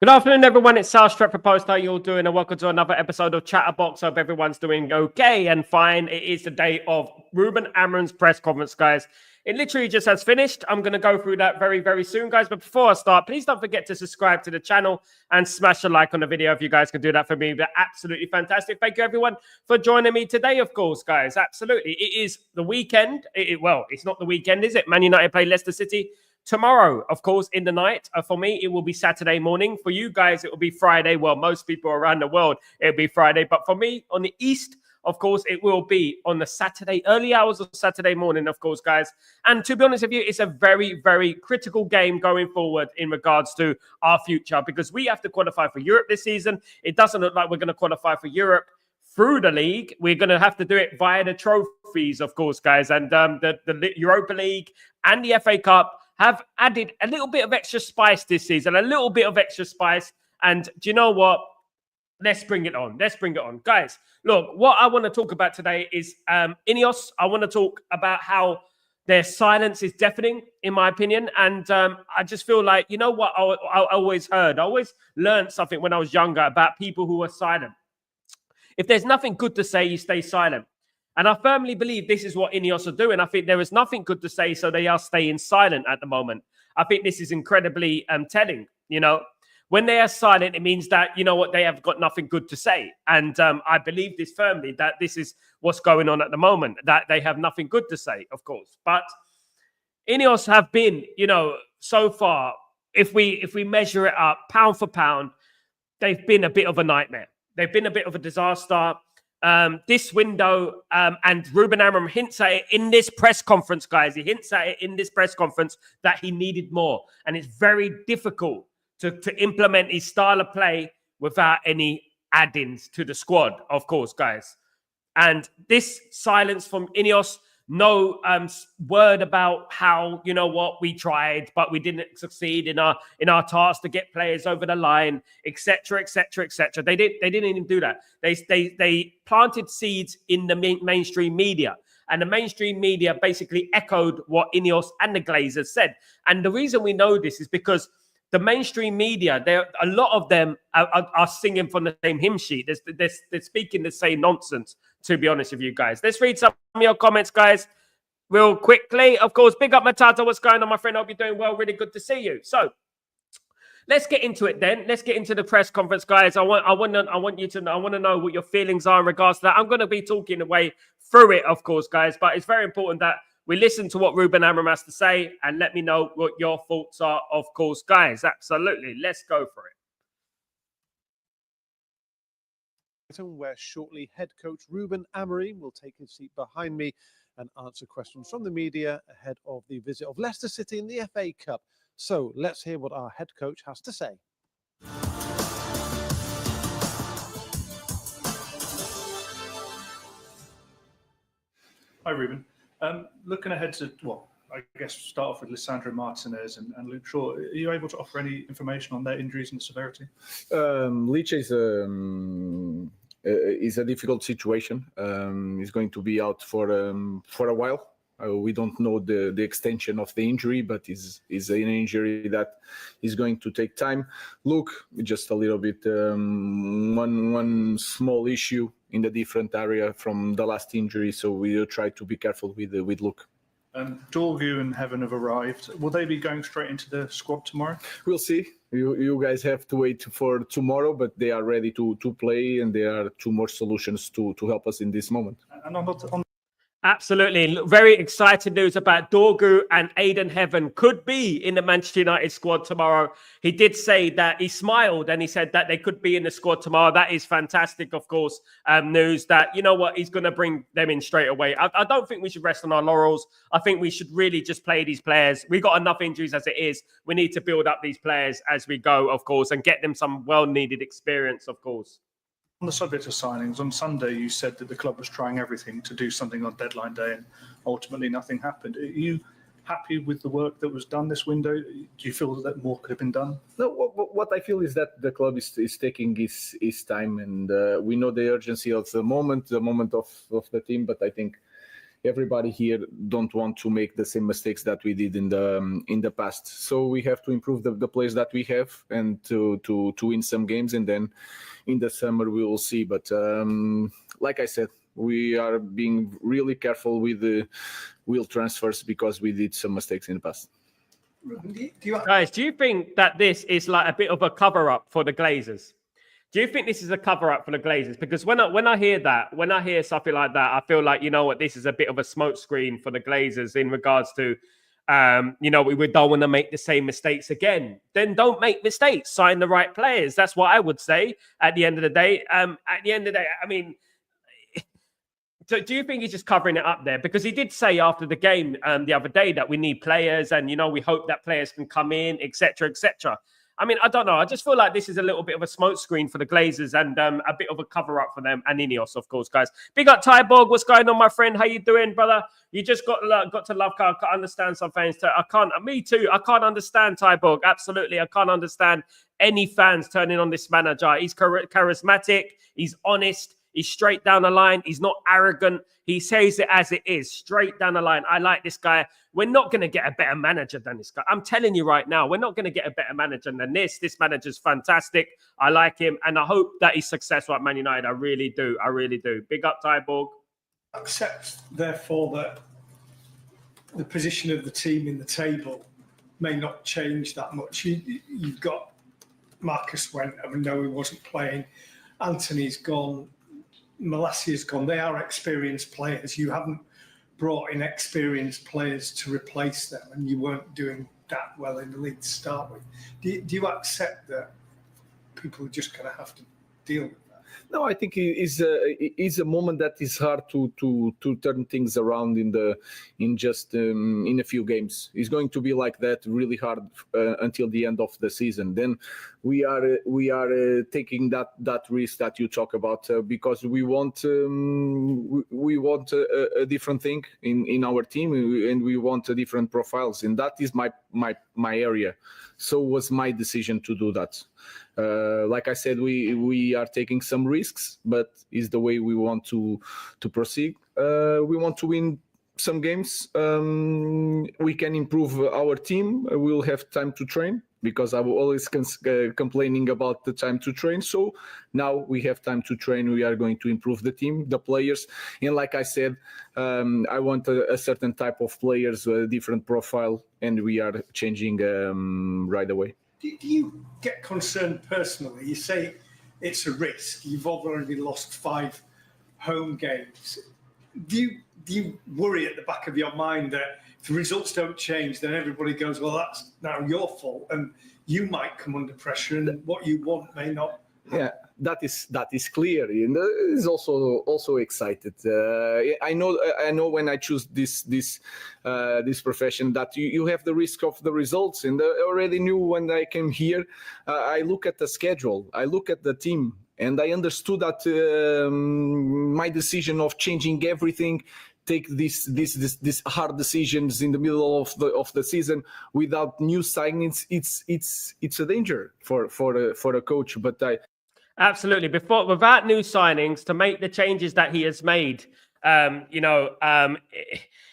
Good afternoon, everyone. It's Sal Stretford Post. How you all doing? And welcome to another episode of Chatterbox. Hope everyone's doing okay and fine. It is the day of Ruben Amorim's press conference, guys. It literally just has finished. I'm going to go through that very, very soon, guys. But before I start, please don't forget to subscribe to the channel and smash a like on the video if you guys can do that for me. They're absolutely fantastic. Thank you, everyone, for joining me today, of course, guys. Absolutely. It is the weekend. Well, it's not the weekend, is it? Man United play Leicester City tomorrow, of course, in the night. For me, it will be Saturday morning. For you guys, it will be Friday. Well, most people around the world, it'll be Friday. But for me, on the East, of course, it will be on the Saturday, early hours of Saturday morning, of course, guys. And to be honest with you, it's a very, very critical game going forward in regards to our future because we have to qualify for Europe this season. It doesn't look like we're going to qualify for Europe through the league. We're going to have to do it via the trophies, of course, guys. And the Europa League and the FA Cup have added a little bit of extra spice this season, a little bit of extra spice. And do you know what? Let's bring it on. Let's bring it on. Guys, look, what I want to talk about today is INEOS. I want to talk about how their silence is deafening, in my opinion. And I just feel like, you know what I always learned something when I was younger about people who are silent. If there's nothing good to say, you stay silent. And I firmly believe this is what INEOS are doing. I think there is nothing good to say, so they are staying silent at the moment. I think this is incredibly telling, you know. When they are silent, it means that, you know what, they have got nothing good to say. And I believe this firmly, that this is what's going on at the moment, that they have nothing good to say, of course. But INEOS have been, you know, so far, if we measure it up pound for pound, they've been a bit of a nightmare. They've been a bit of a disaster. This window, and Ruben Amorim hints at it in this press conference, guys. He hints at it in this press conference that he needed more. And it's very difficult to implement his style of play without any add-ins to the squad, of course, guys. And this silence from INEOS, no word about how, you know what, we tried, but we didn't succeed in our task to get players over the line, etc., etc., etc. They didn't even do that. They planted seeds in the mainstream media. And the mainstream media basically echoed what INEOS and the Glazers said. And the reason we know this is because the mainstream media, a lot of them are singing from the same hymn sheet. They're speaking the same nonsense, to be honest with you guys. Let's read some of your comments, guys, real quickly. Of course, big up Matata. What's going on, my friend? Hope you're doing well. Really good to see you. So let's get into it then. Let's get into the press conference, guys. I want to know what your feelings are in regards to that. I'm going to be talking away through it, of course, guys, but it's very important that we listen to what Ruben Amorim has to say and let me know what your thoughts are, of course, guys. Absolutely. Let's go for it. Where shortly head coach Ruben Amorim will take his seat behind me and answer questions from the media ahead of the visit of Leicester City in the FA Cup. So let's hear what our head coach has to say. Hi, Ruben. Looking ahead to, well, I guess start off with Lisandro Martinez and Luke Shaw. Are you able to offer any information on their injuries and the severity? Lich is a difficult situation. He's going to be out for a while. We don't know the extension of the injury, but is an injury that is going to take time. Luke, just a little bit, one small issue in the different area from the last injury, so we'll try to be careful with Luke. Dorgu and Heaven have arrived. Will they be going straight into the squad tomorrow? We'll see. You guys have to wait for tomorrow, but they are ready to play, and there are two more solutions to help us in this moment. And on Absolutely. Very exciting news about Dorgu and Aiden Heaven could be in the Manchester United squad tomorrow. He did say that he smiled and he said that they could be in the squad tomorrow. That is fantastic, of course, news that, you know what, he's going to bring them in straight away. I don't think we should rest on our laurels. I think we should really just play these players. We've got enough injuries as it is. We need to build up these players as we go, of course, and get them some well-needed experience, of course. On the subject of signings, on Sunday you said that the club was trying everything to do something on deadline day and ultimately nothing happened. Are you happy with the work that was done this window? Do you feel that more could have been done? No, what I feel is that the club is taking his time, and we know the urgency of the moment of the team, but I think everybody here don't want to make the same mistakes that we did in the past. So we have to improve the players that we have and to win some games, and then in the summer we will see. But like I said, we are being really careful with the wheel transfers because we did some mistakes in the past. Guys, do you think that this is like a bit of a cover-up for the Glazers? Do you think this is a cover-up for the Glazers? Because when I hear something like that, I feel like, you know what, this is a bit of a smokescreen for the Glazers in regards to, we don't want to make the same mistakes again. Then don't make mistakes. Sign the right players. That's what I would say at the end of the day. I mean, so do you think he's just covering it up there? Because he did say after the game the other day that we need players and, we hope that players can come in, etc., etc. I mean, I don't know. I just feel like this is a little bit of a smokescreen for the Glazers and a bit of a cover-up for them and INEOS, of course, guys. Big up, Tyborg. What's going on, my friend? How you doing, brother? You just got to love. I can't understand some fans. Me too. I can't understand Tyborg. Absolutely. I can't understand any fans turning on this manager. He's charismatic. He's honest. He's straight down the line. He's not arrogant. He says it as it is, straight down the line. I like this guy. We're not going to get a better manager than this guy. I'm telling you right now, we're not going to get a better manager than this. This manager's fantastic. I like him, and I hope that he's successful at Man United. I really do. I really do. Big up, Tyborg. Accept, therefore, that the position of the team in the table may not change that much. You've got Marcus went, I know he wasn't playing. Anthony's gone. Malassia's gone. They are experienced players. You haven't brought in experienced players to replace them, and you weren't doing that well in the league to start with. Do you accept that people are just going to have to deal with that? No, I think it is a moment that is hard to turn things around in a few games. It's going to be like that, really hard until the end of the season. Then we are taking that risk that you talk about because we want a different thing in our team, and we want different profiles, and that is my area. So was my decision to do that. Like I said, we are taking some risks, but is the way we want to proceed. We want to win some games. We can improve our team. We'll have time to train because I was always complaining about the time to train. So now we have time to train. We are going to improve the team, the players. And like I said, I want a certain type of players, a different profile, and we are changing right away. Do you get concerned personally? You say it's a risk. You've already lost 5 home games. Do you worry at the back of your mind that if the results don't change, then everybody goes, well, that's now your fault, and you might come under pressure, and what you want may not happen? Yeah, that is clear, and is also excited. I know when I choose this profession that you have the risk of the results, and I already knew when I came here. I look at the schedule, I look at the team, and I understood that my decision of changing everything, take this hard decisions in the middle of the season without new signings, it's a danger for a coach. But Absolutely. Without new signings, to make the changes that he has made, it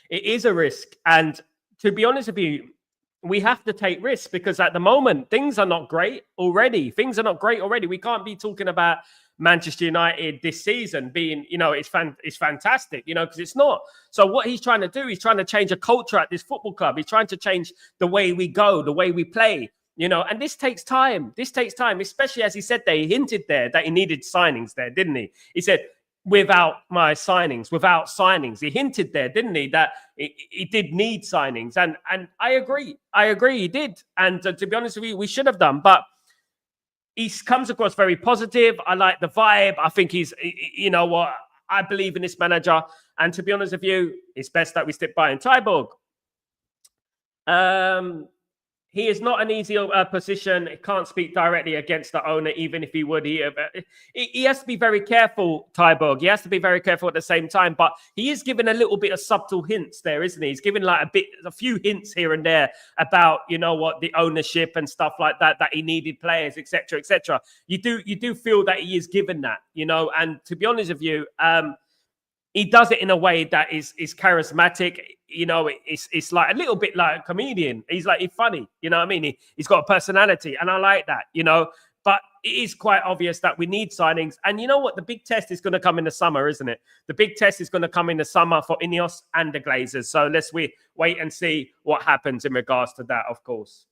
is a risk. And to be honest with you, we have to take risks because at the moment, things are not great already. We can't be talking about Manchester United this season being, it's fantastic, because it's not. So what he's trying to do, he's trying to change a culture at this football club. He's trying to change the way we go, the way we play. And this takes time. Especially as he said there, he hinted there that he needed signings there, didn't he? He said, without signings. He hinted there, didn't he, that he did need signings. And I agree, he did. And to be honest with you, we should have done. But he comes across very positive. I like the vibe. I think he's, I believe in this manager. And to be honest with you, it's best that we stick by him. Tyborg. He is not an easy position. He can't speak directly against the owner, even if he would. He has to be very careful, Tyborg. He has to be very careful at the same time. But he is giving a little bit of subtle hints there, isn't he? He's giving like a few hints here and there about, the ownership and stuff like that he needed players, etc., etc. You do feel that he is given that, And to be honest with you, he does it in a way that is charismatic. You know, it's like a little bit like a comedian. He's funny. You know what I mean? He's got a personality, and I like that. You know, but it is quite obvious that we need signings. And you know what? The big test is going to come in the summer, isn't it? The big test is going to come in the summer for INEOS and the Glazers. So let's wait and see what happens in regards to that, of course.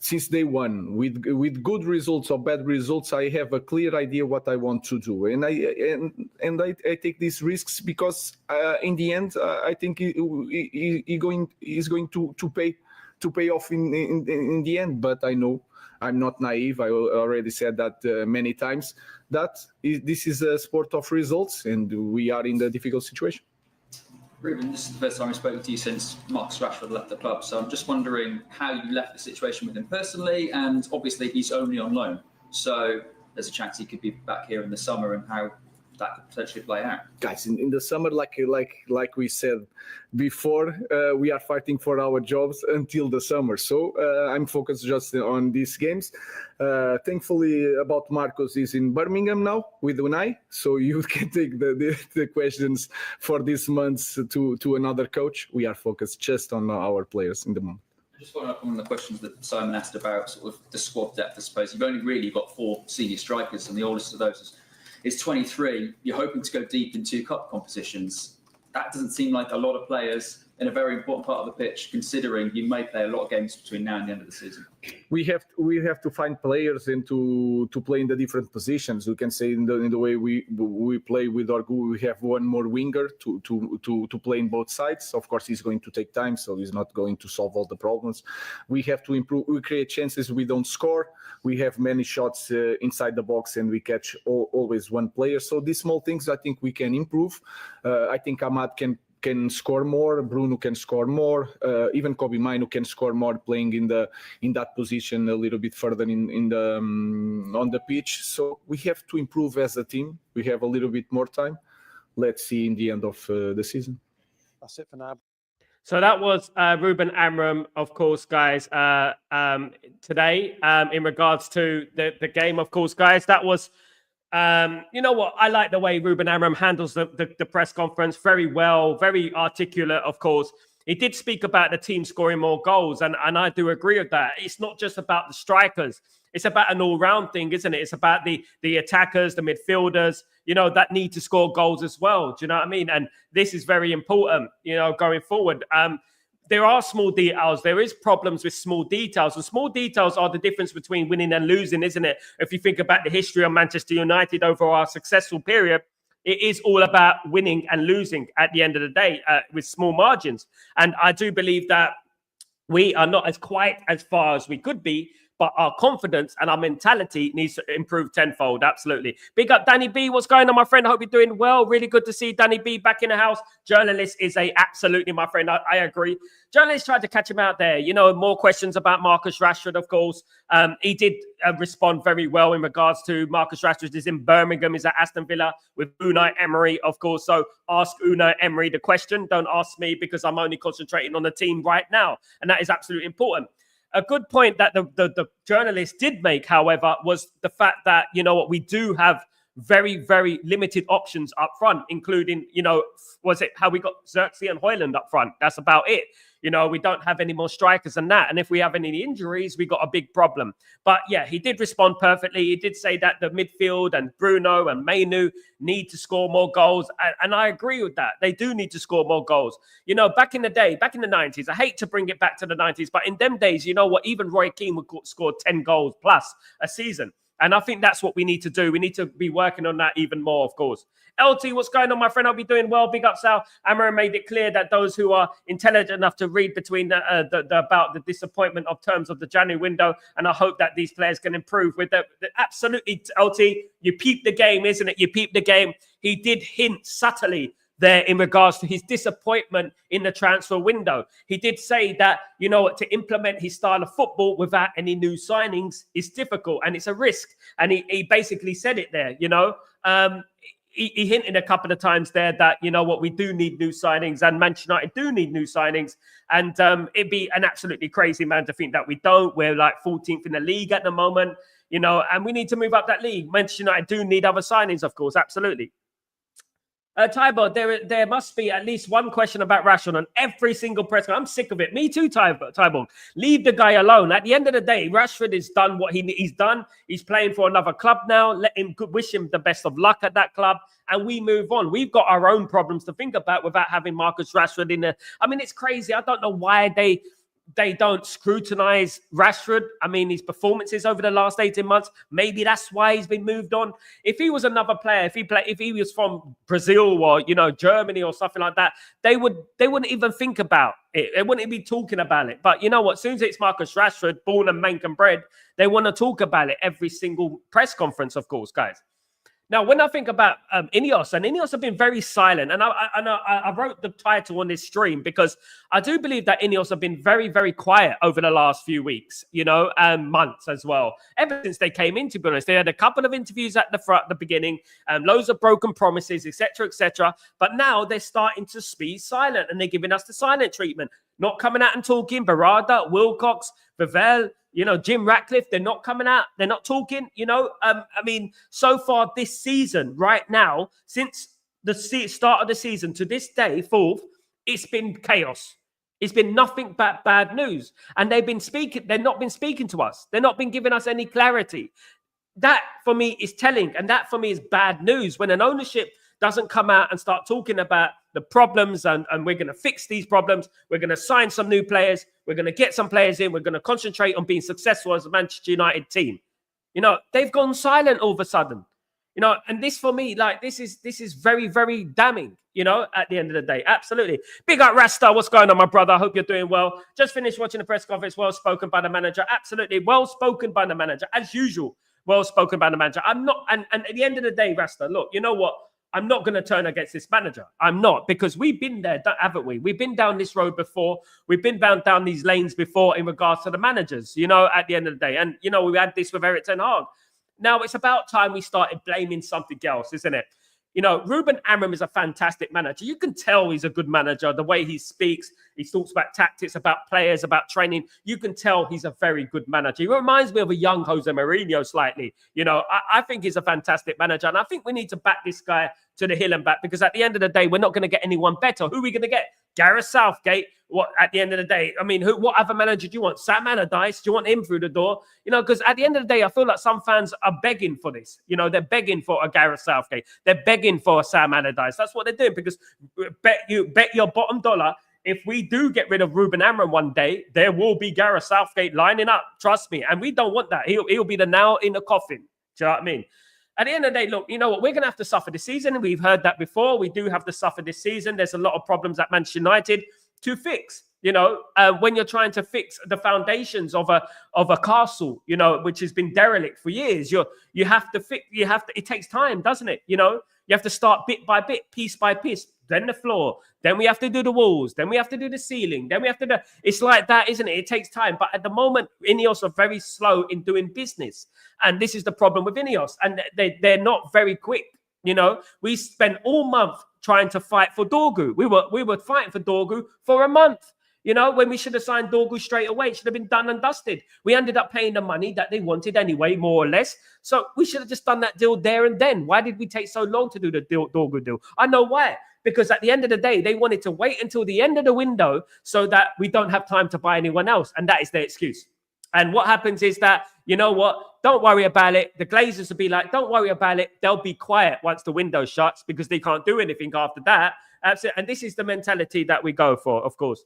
Since day one, with good results or bad results, I have a clear idea what I want to do, and I take these risks because in the end, I think he's going to pay off in the end. But I know I'm not naive. I already said that many times. This is a sport of results, and we are in a difficult situation. Ruben, this is the first time I've spoken to you since Marcus Rashford left the club, so I'm just wondering how you left the situation with him personally, and obviously he's only on loan, so there's a chance he could be back here in the summer, and how that could potentially play out. Guys, in the summer, like we said before, we are fighting for our jobs until the summer. So I'm focused just on these games. Thankfully, about Marcos is in Birmingham now with Unai, so you can take the questions for this month to another coach. We are focused just on our players in the moment. Just following up on the questions that Simon asked about sort of the squad depth, I suppose. You've only really got 4 senior strikers, and the oldest of those is 23. You're hoping to go deep in 2 cup competitions. That doesn't seem like a lot of players in a very important part of the pitch, considering you may play a lot of games between now and the end of the season. We have to find players and to play in the different positions. We can say in the way we play with Dorgu, we have one more winger to play in both sides. Of course, he's going to take time, so he's not going to solve all the problems. We have to improve. We create chances, we don't score. We have many shots inside the box, and we catch always one player. So these small things, I think we can improve. I think Ahmad can score more. Bruno can score more. Even Kobe Mainu can score more, playing in that position a little bit further on the pitch. So we have to improve as a team. We have a little bit more time. Let's see in the end of the season. That's it for now. So that was Ruben Amram, of course, guys, today in regards to the game, of course, guys. That was, you know what? I like the way Ruben Amram handles the press conference very well, very articulate, of course. He did speak about the team scoring more goals, and I do agree with that. It's not just about the strikers. It's about an all-round thing, isn't it? It's about the attackers, the midfielders, you know, that need to score goals as well. Do you know what I mean? And this is very important, you know, going forward. There are small details. There is problems with small details. And small details are the difference between winning and losing, isn't it? If you think about the history of Manchester United over our successful period, it is all about winning and losing at the end of the day with small margins. And I do believe that we are not quite as far as we could be, but our confidence and our mentality needs to improve tenfold. Absolutely. Big up, Danny B. What's going on, my friend? I hope you're doing well. Really good to see Danny B back in the house. Journalist is absolutely, my friend. I agree. Journalists tried to catch him out there. You know, more questions about Marcus Rashford, of course. He did respond very well in regards to Marcus Rashford is in Birmingham, is at Aston Villa with Unai Emery, of course. So ask Unai Emery the question. Don't ask me, because I'm only concentrating on the team right now. And that is absolutely important. A good point that the journalist did make, however, was the fact that, you know what, we do have very, very limited options up front, including, you know, was it how we got Xerxes and Højlund up front? That's about it. You know, we don't have any more strikers than that. And if we have any injuries, we got a big problem. But yeah, he did respond perfectly. He did say that the midfield and Bruno and Mainu need to score more goals. And I agree with that. They do need to score more goals. You know, back in the day, back in the 90s, I hate to bring it back to the 90s, but in them days, you know what, even Roy Keane would score 10 goals plus a season. And I think that's what we need to do. We need to be working on that even more, of course. LT, what's going on, my friend? I'll be doing well. Big up, Sal. Amara made it clear that those who are intelligent enough to read between about the disappointment of terms of the January window, and I hope that these players can improve with that. Absolutely, LT, you peep the game, isn't it? You peep the game. He did hint subtly there in regards to his disappointment in the transfer window. He did say that, you know, to implement his style of football without any new signings is difficult and it's a risk. And he basically said it there, you know. He hinted a couple of times there that, you know what, we do need new signings and Manchester United do need new signings. And it'd be an absolutely crazy man to think that we don't. We're like 14th in the league at the moment, you know, and we need to move up that league. Manchester United do need other signings, of course, absolutely. Tybo, there must be at least one question about Rashford on every single press conference. I'm sick of it. Me too, Tybo. Leave the guy alone. At the end of the day, Rashford has done what he's done. He's playing for another club now. Let him wish him the best of luck at that club, and we move on. We've got our own problems to think about without having Marcus Rashford in there. I mean, it's crazy. I don't know why they don't scrutinize Rashford. I mean, his performances over the last 18 months, maybe that's why he's been moved on. If he was another player, if he was from Brazil or, Germany or something like that, they wouldn't even think about it. They wouldn't be talking about it. But you know what? As soon as it's Marcus Rashford, born and mank and bred, they want to talk about it every single press conference, of course, guys. Now, when I think about INEOS, and INEOS have been very silent, and I wrote the title on this stream because I do believe that INEOS have been very, very quiet over the last few weeks, and months as well. Ever since they came in, to be honest, they had a couple of interviews at the beginning, loads of broken promises, etc., etc. But now they're starting to speak silent, and they're giving us the silent treatment, not coming out and talking. Barada, Wilcox, Vivell, Jim Ratcliffe, they're not coming out. They're not talking, I mean, so far this season, right now, since the start of the season to this day, 4th, it's been chaos. It's been nothing but bad news. And they've not been speaking to us. They've not been giving us any clarity. That, for me, is telling. And that, for me, is bad news. When an ownership doesn't come out and start talking about the problems and we're going to fix these problems. We're going to sign some new players. We're going to get some players in. We're going to concentrate on being successful as a Manchester United team. They've gone silent all of a sudden. And this for me, this is very, very damning, at the end of the day. Absolutely. Big up Rasta. What's going on, my brother? I hope you're doing well. Just finished watching the press conference. Well spoken by the manager. Absolutely. Well spoken by the manager. As usual, well spoken by the manager. I'm not, and at the end of the day, Rasta, look, you know what? I'm not going to turn against this manager. I'm not, because we've been there, haven't we? We've been down this road before. We've been down these lanes before in regards to the managers, at the end of the day. And, we had this with Erik ten Hag. Now, it's about time we started blaming something else, isn't it? Ruben Amorim is a fantastic manager. You can tell he's a good manager. The way he speaks, he talks about tactics, about players, about training. You can tell he's a very good manager. He reminds me of a young Jose Mourinho slightly. I think he's a fantastic manager. And I think we need to back this guy to the hill and back, because at the end of the day, we're not going to get anyone better. Who are we going to get? Gareth Southgate. What, at the end of the day, I mean, what other manager do you want? Sam Allardyce? Do you want him through the door? Because at the end of the day, I feel like some fans are begging for this. They're begging for a Gareth Southgate. They're begging for a Sam Allardyce. That's what they're doing, because bet your bottom dollar, if we do get rid of Ruben Amorim one day, there will be Gareth Southgate lining up. Trust me. And we don't want that. He'll be the nail in the coffin. Do you know what I mean? At the end of the day, look, you know what? We're going to have to suffer this season. We've heard that before. We do have to suffer this season. There's a lot of problems at Manchester United to fix. When you're trying to fix the foundations of a castle, which has been derelict for years, you have to fix. It takes time, doesn't it? You have to start bit by bit, piece by piece. Then the floor. Then we have to do the walls. Then we have to do the ceiling. Then we have to do. It's like that, isn't it? It takes time. But at the moment, INEOS are very slow in doing business, and this is the problem with INEOS. And they're not very quick. We spent all month trying to fight for Dorgu. We were fighting for Dorgu for a month. When we should have signed Dorgu straight away, it should have been done and dusted. We ended up paying the money that they wanted anyway, more or less. So we should have just done that deal there and then. Why did we take so long to do the Dorgu deal? I know why. Because at the end of the day, they wanted to wait until the end of the window so that we don't have time to buy anyone else. And that is their excuse. And what happens is that, you know what? Don't worry about it. The Glazers will be like, don't worry about it. They'll be quiet once the window shuts, because they can't do anything after that. Absolutely. And this is the mentality that we go for, of course.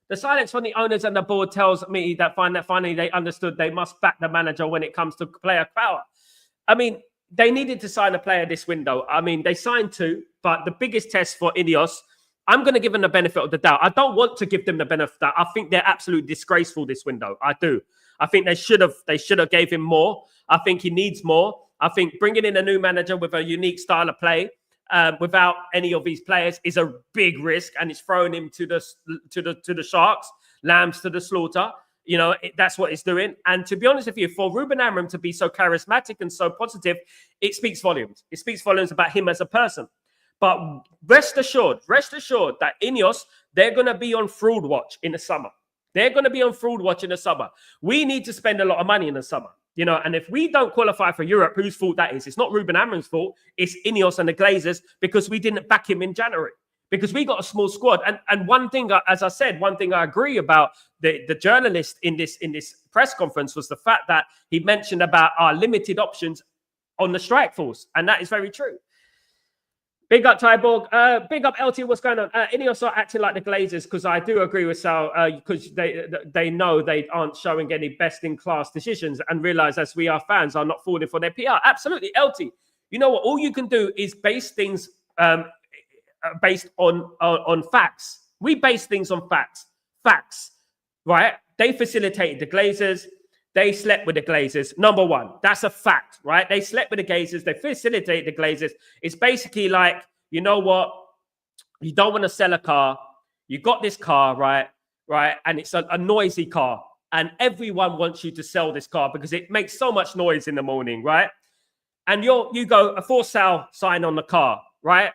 The silence from the owners and the board tells me that finally they understood they must back the manager when it comes to player power. I mean, they needed to sign a player this window. I mean, they signed 2, but the biggest test for INEOS, I'm going to give them the benefit of the doubt. I don't want to give them the benefit of the doubt. I think they're absolutely disgraceful this window. I do. I think they should have gave him more. I think he needs more. I think bringing in a new manager with a unique style of play without any of these players is a big risk, and it's throwing him to the sharks, lambs to the slaughter. That's what it's doing. And to be honest with you, for Ruben Amorim to be so charismatic and so positive, it speaks volumes. It speaks volumes about him as a person. But rest assured that INEOS, they're going to be on fraud watch in the summer. They're going to be on fraud watch in the summer. We need to spend a lot of money in the summer. You know, and if we don't qualify for Europe, whose fault that is? It's not Ruben Amorim's fault. It's INEOS and the Glazers because we didn't back him in January. Because we got a small squad. And one thing, as I said, one thing I agree about the journalist in this press conference was the fact that he mentioned about our limited options on the strike force. And that is very true. Big up, Tyborg. Big up, LT. What's going on? INEOS are acting like the Glazers because I do agree with Sal because they know they aren't showing any best-in-class decisions and realize as we are fans are not falling for their PR. Absolutely, LT. You know what? All you can do is base things based on facts. We base things on facts. Facts, right? They facilitated the Glazers. They slept with the Glazers. Number one, that's a fact, right? They slept with the Glazers. They facilitated the Glazers. It's basically like, you know what? You don't want to sell a car. You got this car, right? And it's a noisy car. And everyone wants you to sell this car because it makes so much noise in the morning, right? And you go a for sale sign on the car, right?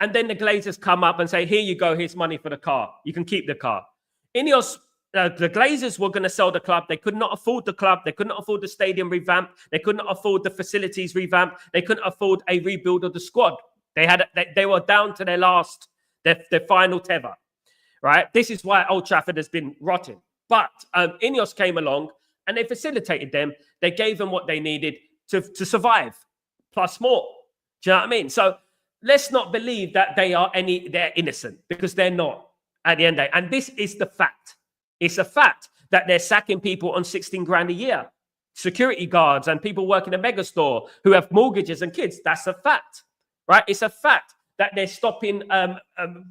And then the Glazers come up and say, here you go. Here's money for the car. You can keep the car. INEOS, the Glazers were going to sell the club. They could not afford the club. They could not afford the stadium revamp. They could not afford the facilities revamp. They couldn't afford a rebuild of the squad. They were down to their final tether, right? This is why Old Trafford has been rotten. But INEOS came along and they facilitated them. They gave them what they needed to survive, plus more. Do you know what I mean? So let's not believe that they're innocent because they're not at the end of the day. And this is the fact. It's a fact that they're sacking people on 16 grand a year, security guards and people working a mega store who have mortgages and kids. That's a fact, right? It's a fact that they're stopping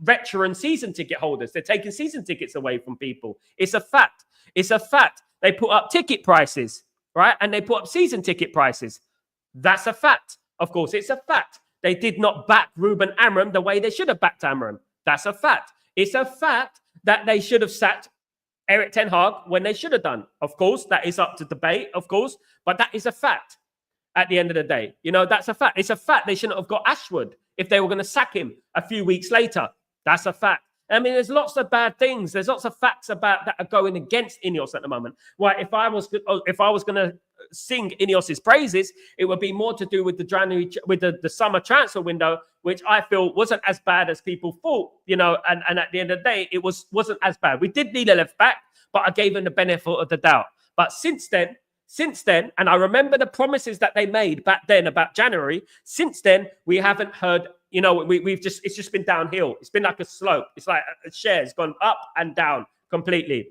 veteran season ticket holders. They're taking season tickets away from people. It's a fact. It's a fact. They put up ticket prices, right? And they put up season ticket prices. That's a fact. Of course, it's a fact. They did not back Ruben Amorim the way they should have backed Amorim. That's a fact. It's a fact that they should have sacked Eric Ten Hag when they should have done. Of course, that is up to debate, of course, but that is a fact at the end of the day. You know, that's a fact. It's a fact they shouldn't have got Ashwood if they were going to sack him a few weeks later. That's a fact. I mean, there's lots of bad things. There's lots of facts about that are going against INEOS at the moment. Well, if I was going to sing INEOS's praises, it would be more to do with the summer transfer window, which I feel wasn't as bad as people thought. You know, and at the end of the day, it wasn't as bad. We did need a left back, but I gave him the benefit of the doubt. But since then, and I remember the promises that they made back then about January. Since then, we haven't heard. You know, it's just been downhill. It's been like a slope. It's like a share's gone up and down completely.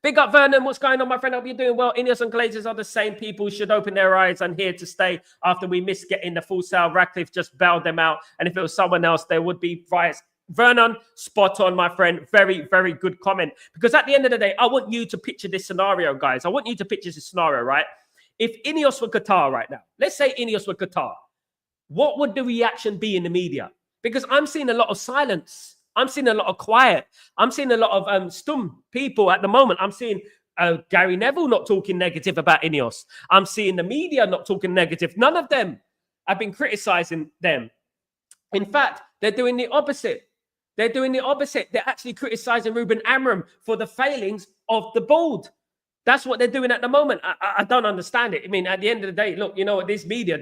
Big up, Vernon. What's going on, my friend? I hope you're doing well. INEOS and Glazers are the same people. Should open their eyes and here to stay after we missed getting the full sale. Ratcliffe just bailed them out. And if it was someone else, there would be riots. Vernon, spot on, my friend. Very, very good comment. Because at the end of the day, I want you to picture this scenario, guys. I want you to picture this scenario, right? If INEOS were Qatar right now, let's say INEOS were Qatar, what would the reaction be in the media? Because I'm seeing a lot of silence. I'm seeing a lot of quiet. I'm seeing a lot of stum people at the moment. I'm seeing Gary Neville not talking negative about INEOS. I'm seeing the media not talking negative. None of them have been criticizing them. In fact, they're doing the opposite. They're doing the opposite. They're actually criticizing Ruben Amorim for the failings of the board. That's what they're doing at the moment. I don't understand it. I mean, at the end of the day, look, you know what, this media,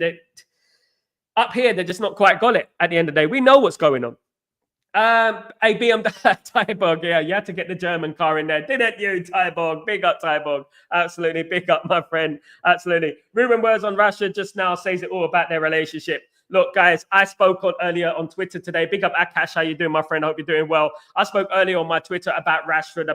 up here, they're just not quite got it at the end of the day. We know what's going on. A BMW Tyborg, yeah, you had to get the German car in there, didn't you, Tyborg? Big up, Tyborg. Absolutely, big up, my friend. Absolutely. Ruben words on Rashford just now says it all about their relationship. Look, guys, I spoke earlier on Twitter today. Big up, Akash. How you doing, my friend? I hope you're doing well. I spoke earlier on my Twitter about Rashford,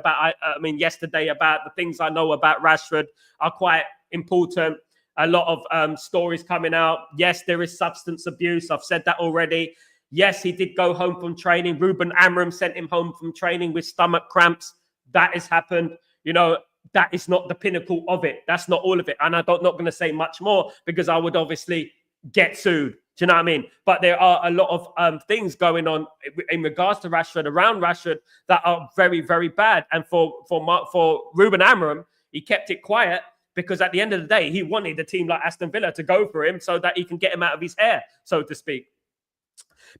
yesterday about the things I know about Rashford are quite important. A lot of stories coming out. Yes, there is substance abuse. I've said that already. Yes, he did go home from training. Ruben Amorim sent him home from training with stomach cramps. That has happened. You know, that is not the pinnacle of it. That's not all of it. And I'm not going to say much more because I would obviously get sued. Do you know what I mean? But there are a lot of things going on in regards to Rashford, around Rashford, that are very, very bad. And for Ruben Amorim, he kept it quiet because at the end of the day, he wanted a team like Aston Villa to go for him so that he can get him out of his hair, so to speak.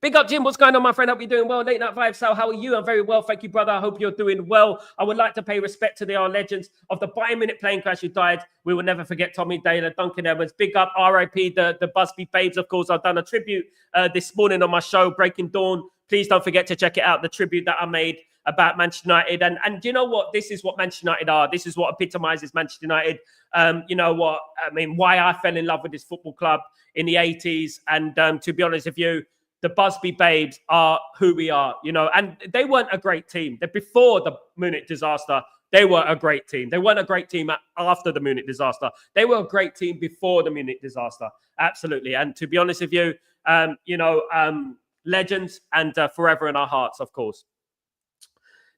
Big up, Jim. What's going on, my friend? Hope you're doing well. Late Night Vibe, Sal. How are you? I'm very well. Thank you, brother. I hope you're doing well. I would like to pay respect to our legends of the Bayern Munich plane crash who died. We will never forget Tommy Taylor, Duncan Edwards. Big up, RIP, the Busby Babes. Of course, I've done a tribute this morning on my show, Breaking Dawn. Please don't forget to check it out, the tribute that I made about Manchester United. And you know what? This is what Manchester United are. This is what epitomizes Manchester United. You know what? I mean, why I fell in love with this football club in the 80s. And to be honest with you, the Busby Babes are who we are, you know, and they weren't a great team. Before the Munich disaster, they were a great team. They weren't a great team after the Munich disaster. They were a great team before the Munich disaster. Absolutely. And to be honest with you, legends and forever in our hearts, of course.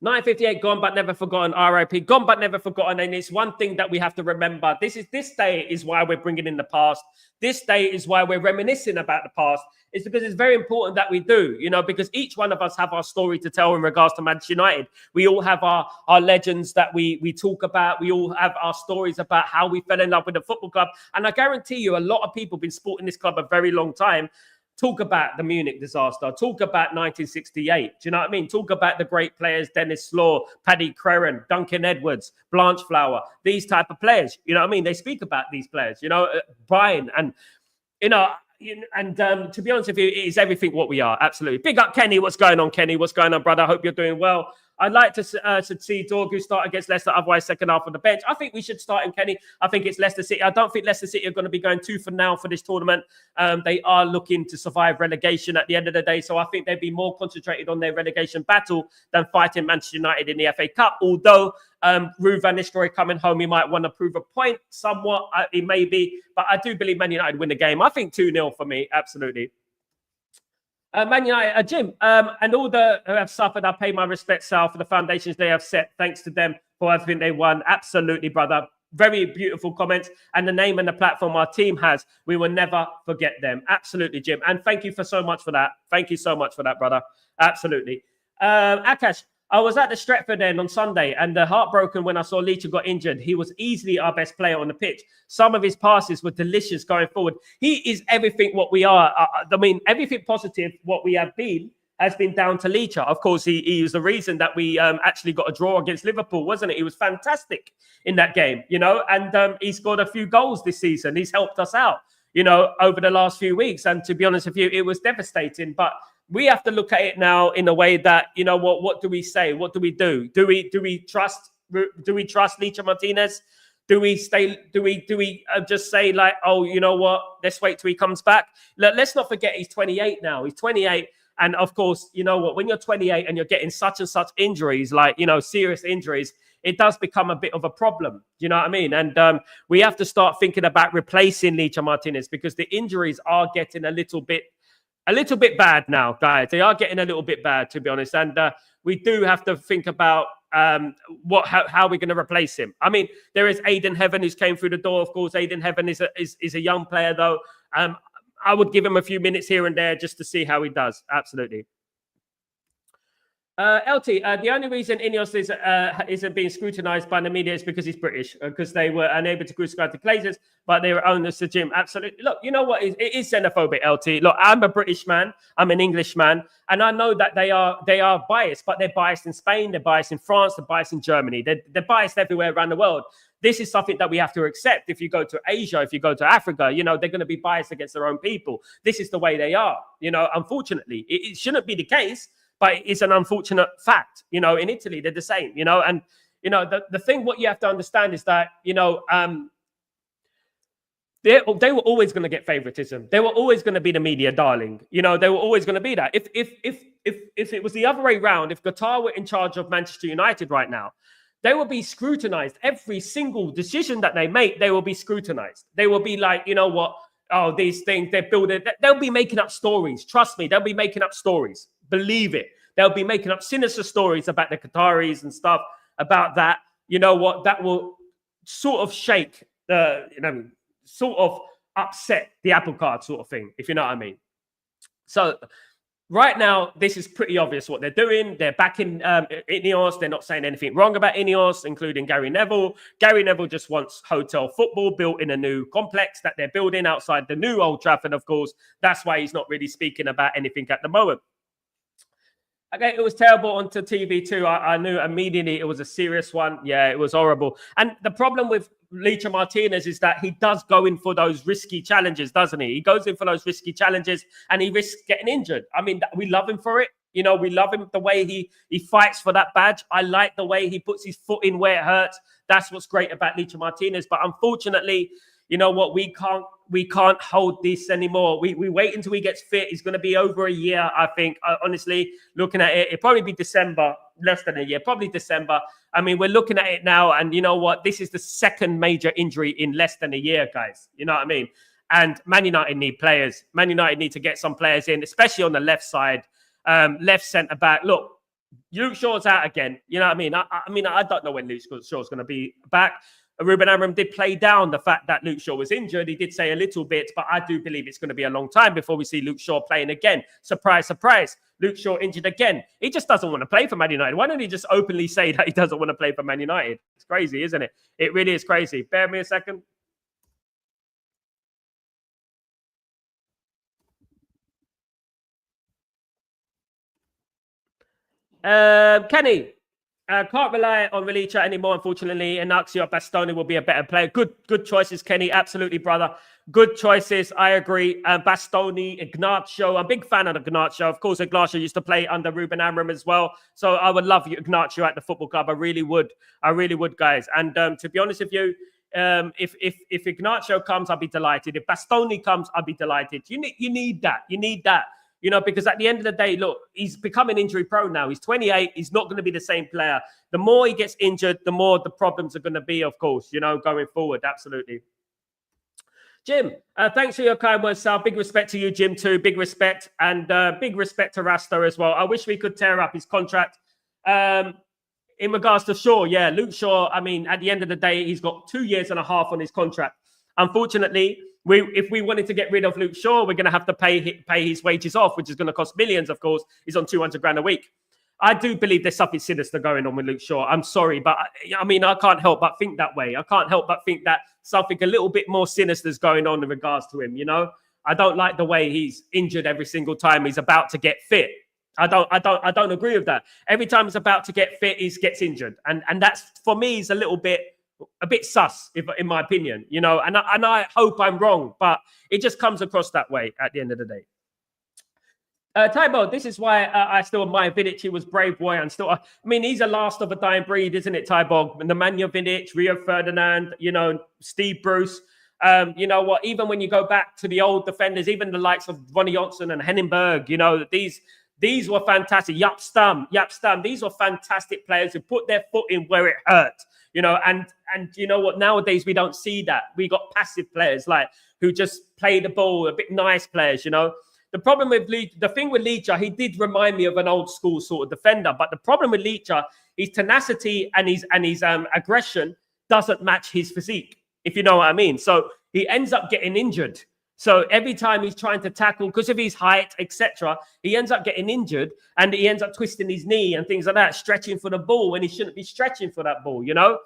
958, gone but never forgotten. RIP, gone but never forgotten. And it's one thing that we have to remember. This day is why we're bringing in the past. This day is why we're reminiscing about the past. It's because it's very important that we do, you know, because each one of us have our story to tell in regards to Manchester United. We all have our legends that we talk about. We all have our stories about how we fell in love with the football club. And I guarantee you, a lot of people have been supporting this club a very long time. Talk about the Munich disaster. Talk about 1968. Do you know what I mean? Talk about the great players, Dennis Slaw, Paddy Crerand, Duncan Edwards, Blanchflower, these type of players. You know what I mean? They speak about these players, you know, Brian. And, you know, to be honest with you, it is everything what we are. Absolutely. Big up, Kenny. What's going on, Kenny? What's going on, brother? I hope you're doing well. I'd like to see Dorgu start against Leicester, otherwise second half on the bench. I think we should start him, Kenny. I think it's Leicester City. I don't think Leicester City are going to be going tooth and nail for this tournament. They are looking to survive relegation at the end of the day, so I think they'd be more concentrated on their relegation battle than fighting Manchester United in the FA Cup. Although Ruud van Nistelrooy coming home, he might want to prove a point somewhat. He may be, but I do believe Man United win the game. I think 2-0 for me, absolutely. Man United, Jim, and all the who have suffered, I pay my respects, Sal, for the foundations they have set. Thanks to them for everything they won. Absolutely, brother. Very beautiful comments. And the name and the platform our team has, we will never forget them. Absolutely, Jim. And thank you so much for that. Thank you so much for that, brother. Absolutely. Akash, I was at the Stretford end on Sunday and heartbroken when I saw Leach got injured. He was easily our best player on the pitch. Some of his passes were delicious going forward. He is everything what we are. I mean, everything positive what we have been has been down to Leach. Of course, he was the reason that we actually got a draw against Liverpool, wasn't it? He was fantastic in that game, you know, and he scored a few goals this season. He's helped us out, you know, over the last few weeks. And to be honest with you, it was devastating. But we have to look at it now in a way that, you know, what do we say? What do we do? Do we trust Licha Martinez? Do we just say like, oh, you know what? Let's wait till he comes back. Let's not forget he's 28 now. He's 28. And of course, you know what? When you're 28 and you're getting such and such injuries, like, you know, serious injuries, it does become a bit of a problem. You know what I mean? And we have to start thinking about replacing Licha Martinez because the injuries are getting a little bit bad now, guys. They are getting a little bit bad, to be honest. And we do have to think about how we're going to replace him. I mean, there is Aiden Heaven who's came through the door. Of course, Aiden Heaven is a young player, though. I would give him a few minutes here and there just to see how he does. Absolutely. LT, the only reason INEOS isn't being scrutinized by the media is because he's British, because they were unable to crucify the Glazers, but they were owners to Jim. Absolutely. Look, you know what? It is xenophobic, LT. Look, I'm a British man. I'm an English man. And I know that they are biased, but they're biased in Spain. They're biased in France. They're biased in Germany. They're biased everywhere around the world. This is something that we have to accept. If you go to Asia, if you go to Africa, you know, they're going to be biased against their own people. This is the way they are. You know, unfortunately, it shouldn't be the case. But it's an unfortunate fact, you know, in Italy, they're the same, you know, and, you know, the thing, what you have to understand is that, you know, they were always going to get favoritism. They were always going to be the media darling. You know, they were always going to be that. If it was the other way around, if Qatar were in charge of Manchester United right now, they will be scrutinized. Every single decision that they make, they will be scrutinized. They will be like, you know what? Oh, these things, they're building, they'll be making up stories. Trust me, they'll be making up stories. Believe it. They'll be making up sinister stories about the Qataris and stuff about that. You know what? That will sort of shake the, you know, sort of upset the apple cart sort of thing, if you know what I mean. So right now, this is pretty obvious what they're doing. They're backing INEOS. They're not saying anything wrong about INEOS, including Gary Neville. Gary Neville just wants hotel football built in a new complex that they're building outside the new Old Trafford, of course. That's why he's not really speaking about anything at the moment. Okay, it was terrible onto TV too. I knew immediately it was a serious one. Yeah, it was horrible. And the problem with Licha Martinez is that he does go in for those risky challenges, doesn't he? He goes in for those risky challenges and he risks getting injured. I mean, we love him for it. You know, we love him the way he fights for that badge. I like the way he puts his foot in where it hurts. That's what's great about Licha Martinez. But unfortunately, you know what? We can't hold this anymore. We wait until he gets fit. He's going to be over a year, I think. Honestly, looking at it, it'll probably be December, less than a year, probably December. I mean, we're looking at it now, and you know what? This is the second major injury in less than a year, guys. You know what I mean? And Man United need players. Man United need to get some players in, especially on the left side, left centre back. Look, Luke Shaw's out again. You know what I mean? I don't know when Luke Shaw's going to be back. Ruben Amorim did play down the fact that Luke Shaw was injured. He did say a little bit, but I do believe it's going to be a long time before we see Luke Shaw playing again. Surprise, surprise. Luke Shaw injured again. He just doesn't want to play for Man United. Why don't he just openly say that he doesn't want to play for Man United? It's crazy, isn't it? It really is crazy. Bear me a second. Kenny. Can't rely on Relicha anymore, unfortunately. Inaxio Bastoni will be a better player. Good choices, Kenny. Absolutely, brother. Good choices. I agree. Bastoni, Ignacio. I'm a big fan of Ignacio. Of course, Ignacio used to play under Ruben Amorim as well. So I would love Ignacio at the football club. I really would. I really would, guys. And to be honest with you, if Ignacio comes, I'll be delighted. If Bastoni comes, I'll be delighted. You need that. You need that. You know, because at the end of the day, look, he's becoming injury prone now. He's 28. He's not going to be the same player. The more he gets injured, the more the problems are going to be, of course, you know, going forward. Absolutely. Jim, thanks for your kind words, Sal. Big respect to you, Jim, too. Big respect. And big respect to Rasta as well. I wish we could tear up his contract. In regards to Shaw, yeah, Luke Shaw, I mean, at the end of the day, he's got 2.5 years on his contract. Unfortunately, if we wanted to get rid of Luke Shaw, we're going to have to pay his wages off, which is going to cost millions, of course. He's on 200 grand a week. I do believe there's something sinister going on with Luke Shaw. I'm sorry, but I mean, I can't help but think that way. I can't help but think that something a little bit more sinister is going on in regards to him, you know? I don't like the way he's injured every single time he's about to get fit. I don't agree with that. Every time he's about to get fit, he gets injured. And that's, for me, is a bit sus, in my opinion, you know, and I hope I'm wrong, but it just comes across that way at the end of the day. Tybo, this is why I still admire Vidic. He was brave boy, and still, I mean, he's a last of a dying breed, isn't it, Tybo? Nemanja Vidic, Rio Ferdinand, you know, Steve Bruce. You know what? Even when you go back to the old defenders, even the likes of Ronnie Johnson and Henningberg, you know, these were fantastic. Jaap Stam. These were fantastic players who put their foot in where it hurt. You know, and you know what? Nowadays we don't see that. We got passive players like who just play the ball, a bit nice players. You know, the problem with the thing with Licha, he did remind me of an old school sort of defender. But the problem with Licha, his tenacity and his aggression doesn't match his physique, if you know what I mean. So he ends up getting injured. So every time he's trying to tackle, because of his height, etc., he ends up getting injured and he ends up twisting his knee and things like that, stretching for the ball when he shouldn't be stretching for that ball, you know?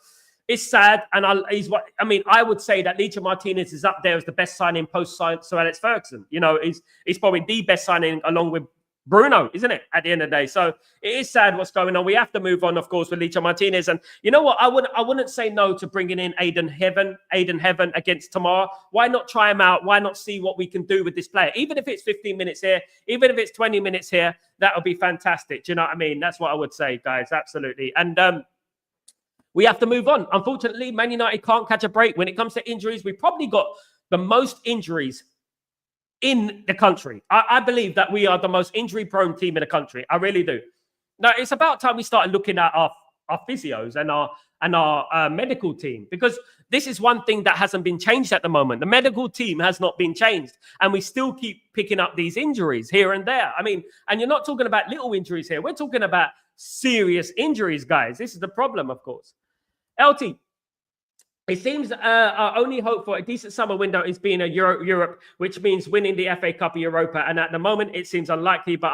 It's sad. And I would say that Licha Martinez is up there as the best signing post Sir Alex Ferguson. You know, he's probably the best signing along with Bruno, isn't it, at the end of the day? So it is sad what's going on. We have to move on, of course, with Licha Martinez. And you know what? I wouldn't say no to bringing in Aiden Heaven against tomorrow. Why not try him out? Why not see what we can do with this player? Even if it's 15 minutes here, even if it's 20 minutes here, that would be fantastic. Do you know what I mean? That's what I would say, guys. Absolutely. And we have to move on. Unfortunately, Man United can't catch a break. When it comes to injuries, we've probably got the most injuries in the country. I believe that we are the most injury-prone team in the country. I really do. Now, it's about time we started looking at our physios and our medical team, because this is one thing that hasn't been changed at the moment. The medical team has not been changed, and we still keep picking up these injuries here and there. I mean, and you're not talking about little injuries here. We're talking about serious injuries, guys. This is the problem, of course. LT, It seems our only hope for a decent summer window is being a Europe, which means winning the FA Cup or Europa. And at the moment, it seems unlikely, but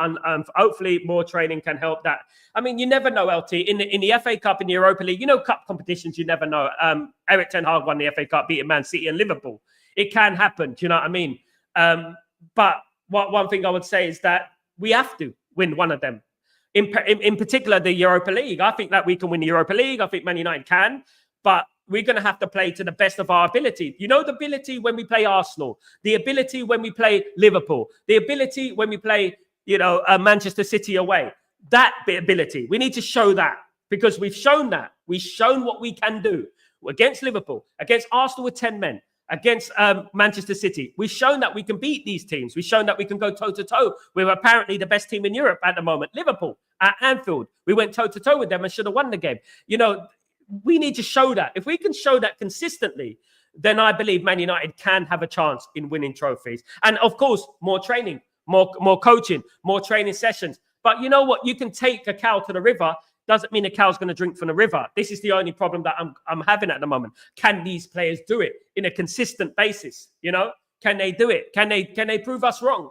hopefully more training can help that. I mean, you never know, LT. In the FA Cup, in the Europa League, cup competitions, you never know. Eric Ten Hag won the FA Cup, beating Man City and Liverpool. It can happen. Do you know what I mean? But one thing I would say is that we have to win one of them. In particular, the Europa League. I think that we can win the Europa League. I think Man United can. But we're going to have to play to the best of our ability. The ability when we play Arsenal, the ability when we play Liverpool, the ability when we play, Manchester City away. That ability. We need to show that because we've shown that. We've shown what we can do against Liverpool, against Arsenal with 10 men, against Manchester City. We've shown that we can beat these teams. We've shown that we can go toe-to-toe with apparently the best team in Europe at the moment, Liverpool, at Anfield. We went toe-to-toe with them and should have won the game. We need to show that. If we can show that consistently, then I believe Man United can have a chance in winning trophies. And of course, more training, more coaching, more training sessions. But you know what? You can take a cow to the river. Doesn't mean a cow's going to drink from the river. This is the only problem that I'm having at the moment. Can these players do it in a consistent basis? Can they do it? Can they prove us wrong?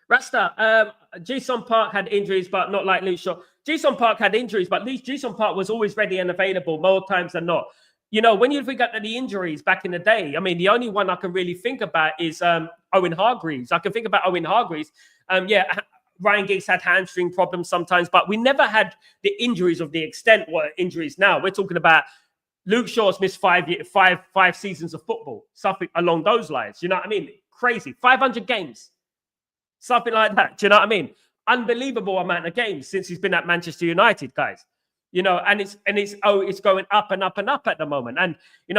Rasta, Jason Park had injuries, but not like Luke Shaw. Jason Park had injuries, but Jason Park was always ready and available more times than not. When you think of the injuries back in the day, I mean, the only one I can really think about is Owen Hargreaves. I can think about Owen Hargreaves. Ryan Giggs had hamstring problems sometimes, but we never had the injuries of the extent what injuries now. We're talking about Luke Shaw's missed five seasons of football, something along those lines. You know what I mean? Crazy. 500 games. Something like that. Do you know what I mean? Unbelievable amount of games since he's been at Manchester United, guys. And it's going up and up and up at the moment. And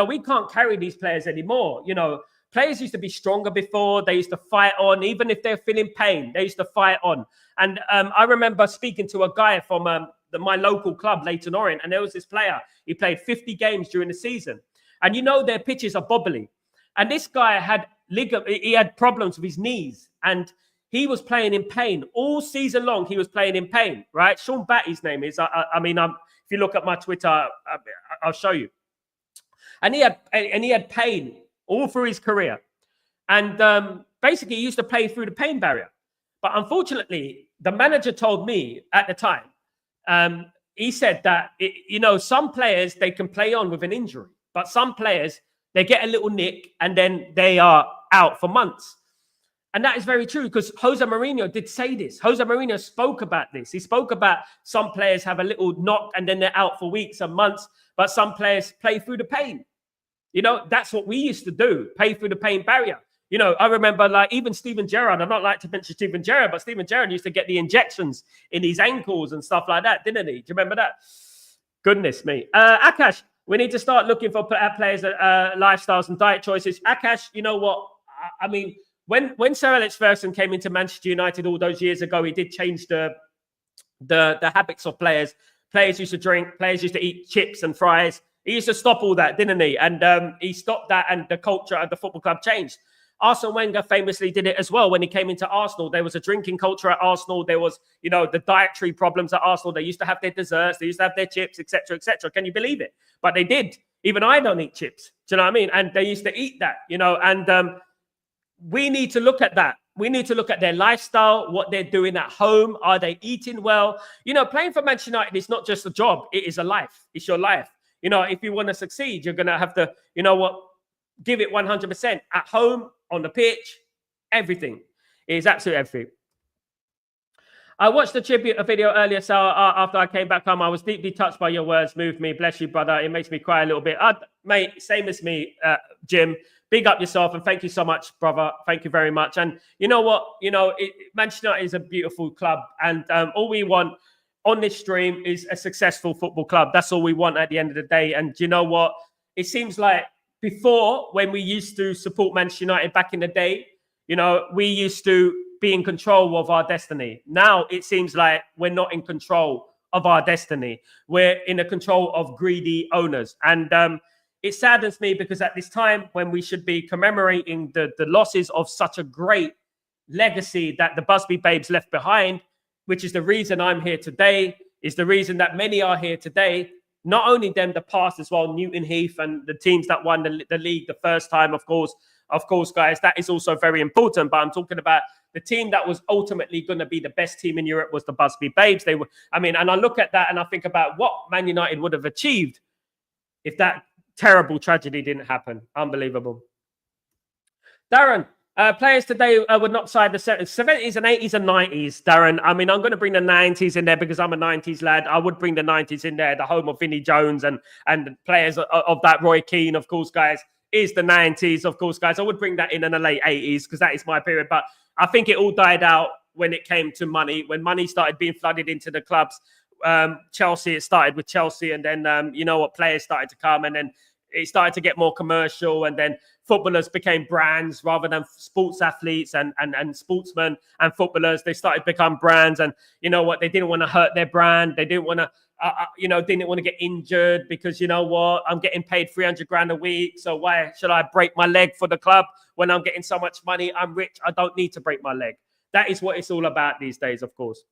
we can't carry these players anymore. Players used to be stronger before. They used to fight on, even if they're feeling pain. They used to fight on. And I remember speaking to a guy from my local club, Leyton Orient, and there was this player. He played 50 games during the season, and their pitches are bobbly. And this guy had problems with his knees, and he was playing in pain all season long. He was playing in pain, right? Sean Batty's name is. If you look at my Twitter, I'll show you. And he had pain all through his career, and basically he used to play through the pain barrier. But unfortunately, the manager told me at the time, he said that some players they can play on with an injury, but some players they get a little nick and then they are out for months. And that is very true because Jose Mourinho did say this. Jose Mourinho spoke about this. He spoke about some players have a little knock and then they're out for weeks and months, but some players play through the pain. That's what we used to do, play through the pain barrier. I remember even Steven Gerrard. I'd not like to mention Steven Gerrard, but Steven Gerrard used to get the injections in his ankles and stuff like that, didn't he? Do you remember that? Goodness me. Akash, we need to start looking for players' lifestyles and diet choices. Akash, you know what? I mean, when Sir Alex Ferguson came into Manchester United all those years ago, he did change the habits of players. Players used to drink. Players used to eat chips and fries. He used to stop all that, didn't he? And he stopped that, and the culture of the football club changed. Arsene Wenger famously did it as well. When he came into Arsenal, there was a drinking culture at Arsenal. There was, the dietary problems at Arsenal. They used to have their desserts. They used to have their chips, etc., etc. Can you believe it? But they did. Even I don't eat chips. Do you know what I mean? And they used to eat that, and we need to look at that. We need to look at their lifestyle, what they're doing at home. Are they eating well? Playing for Manchester United is not just a job. It is a life. It's your life. If you want to succeed, you're going to have to, give it 100% at home, on the pitch, everything. It is absolutely everything. I watched the tribute video earlier, so after I came back home, I was deeply touched by your words, moved me. Bless you, brother. It makes me cry a little bit. Mate, same as me, Jim. Big up yourself, and thank you so much, brother. Thank you very much. And you know what? Manchester United is a beautiful club, and all we want on this stream is a successful football club. That's all we want at the end of the day. And you know what? It seems like before, when we used to support Manchester United back in the day, we used to be in control of our destiny. Now it seems like we're not in control of our destiny. We're in the control of greedy owners. And it saddens me because at this time when we should be commemorating the losses of such a great legacy that the Busby Babes left behind, which is the reason I'm here today, is the reason that many are here today. not only them, the past as well, Newton Heath and the teams that won the league the first time, of course, guys, that is also very important. But I'm talking about the team that was ultimately going to be the best team in Europe was the Busby Babes. They were, and I look at that and I think about what Man United would have achieved if that terrible tragedy didn't happen. Unbelievable. Darren, players today would not side the 70s and 80s and 90s, Darren. I'm going to bring the 90s in there because I'm a 90s lad. I would bring the 90s in there, the home of Vinnie Jones and players of that. Roy Keane, of course, guys, is the 90s, of course, guys. I would bring that in the late 80s because that is my period. But I think it all died out when it came to money, when money started being flooded into the clubs. Chelsea, it started with Chelsea, and then, players started to come, and then it started to get more commercial, and then footballers became brands rather than sports athletes and sportsmen and footballers. They started to become brands, and they didn't want to hurt their brand. They didn't want to, didn't want to get injured because I'm getting paid 300 grand a week. So why should I break my leg for the club when I'm getting so much money? I'm rich. I don't need to break my leg. That is what it's all about these days, of course.